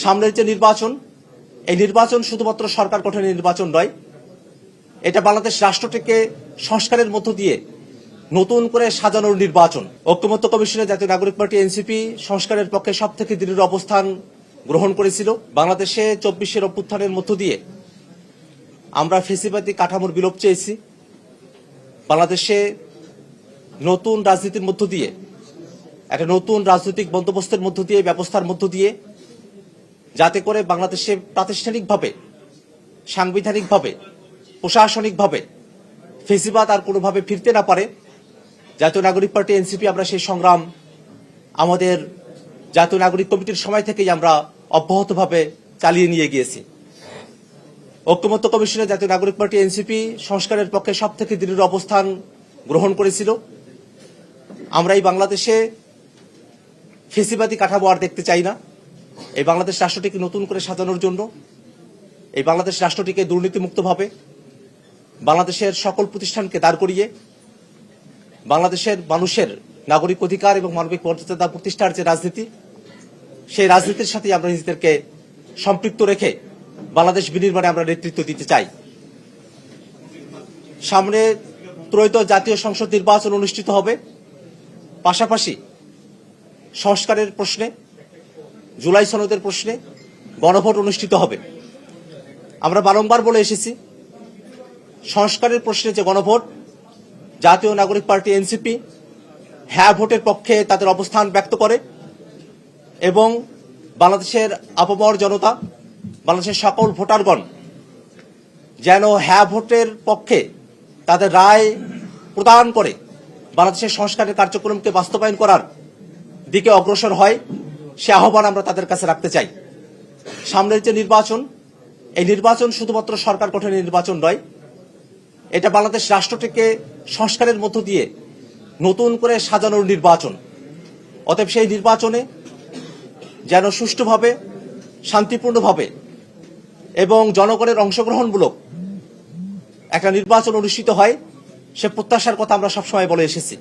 সামনের যে নির্বাচন, এই নির্বাচন শুধুমাত্র সরকার গঠনের নির্বাচন নয়, এটা বাংলাদেশ রাষ্ট্রটিকে সংস্কারের মধ্য দিয়ে নতুন করে সাজানোর নির্বাচন। ঐক্যমত্য কমিশনের জাতীয় নাগরিক পার্টি এনসিপি সংস্কারের পক্ষে সবথেকে দৃঢ় অবস্থান গ্রহণ করেছিল। বাংলাদেশে 24-এর অভ্যুত্থানের মধ্য দিয়ে আমরা ফ্যাসিবাদী কাঠামোর বিলোপ চেয়েছি। বাংলাদেশে নতুন রাজনীতির মধ্য দিয়ে, একটা নতুন রাজনৈতিক বন্দোবস্তের মধ্য দিয়ে, ব্যবস্থার মধ্য দিয়ে, যাতে করে বাংলাদেশে প্রাতিষ্ঠানিকভাবে, সাংবিধানিকভাবে, প্রশাসনিকভাবে ফ্যাসিবাদ আর কোনোভাবে ফিরতে না পারে, জাতীয় নাগরিক পার্টি এনসিপি আমরা সেই সংগ্রাম আমাদের জাতীয় নাগরিক কমিটির সময় থেকেই আমরা অব্যাহতভাবে চালিয়ে নিয়ে গিয়েছি। ঐক্যমত্য কমিশনের জাতীয় নাগরিক পার্টি এনসিপি সংস্কারের পক্ষে সবথেকে দৃঢ় অবস্থান গ্রহণ করেছিল। আমরা এই বাংলাদেশে ফ্যাসিবাদী কাঠামো আর দেখতে চাই না। এই বাংলাদেশ রাষ্ট্রটিকে নতুন করে সাজানোর জন্য, এই বাংলাদেশ রাষ্ট্রটিকে দুর্নীতিমুক্তভাবে বাংলাদেশের সকল প্রতিষ্ঠানকে দাঁড় করিয়ে বাংলাদেশের মানুষের নাগরিক অধিকার এবং মানবিক মর্যাদা প্রতিষ্ঠার যে রাজনীতি, সেই রাজনীতির সাথে আমরা নিজেদেরকে সম্পৃক্ত রেখে বাংলাদেশ বিনির্মাণে আমরা নেতৃত্ব দিতে চাই। সামনে ত্রয়োদশ জাতীয় সংসদ নির্বাচন অনুষ্ঠিত হবে। পাশাপাশি সংস্কারের প্রশ্নে, জুলাই সনদের প্রশ্নে গণভোট অনুষ্ঠিত হবে। আমরা বারংবার বলে এসেছি, সংস্কারের প্রশ্নে যে গণভোট, জাতীয় নাগরিক পার্টি এনসিপি হ্যাঁ ভোটের পক্ষে তাদের অবস্থান ব্যক্ত করে এবং বাংলাদেশের আপামর জনতা, বাংলাদেশের সকল ভোটারগণ যেন হ্যাঁ ভোটের পক্ষে তাদের রায় প্রদান করে বাংলাদেশের সংস্কারের কার্যক্রমকে বাস্তবায়ন করার দিকে অগ্রসর হয়, সে আহ্বান আমরা তাদের কাছে রাখতে চাই। সামনের যে নির্বাচন, এই নির্বাচন শুধুমাত্র সরকার গঠনের নির্বাচন নয়, এটা বাংলাদেশ রাষ্ট্রটিকে সংস্কারের মধ্য দিয়ে নতুন করে সাজানোর নির্বাচন। অতএব সেই নির্বাচনে যেন সুষ্ঠুভাবে, শান্তিপূর্ণভাবে এবং জনগণের অংশগ্রহণমূলক একটা নির্বাচন অনুষ্ঠিত হয়, সে প্রত্যাশার কথা আমরা সবসময় বলে এসেছি।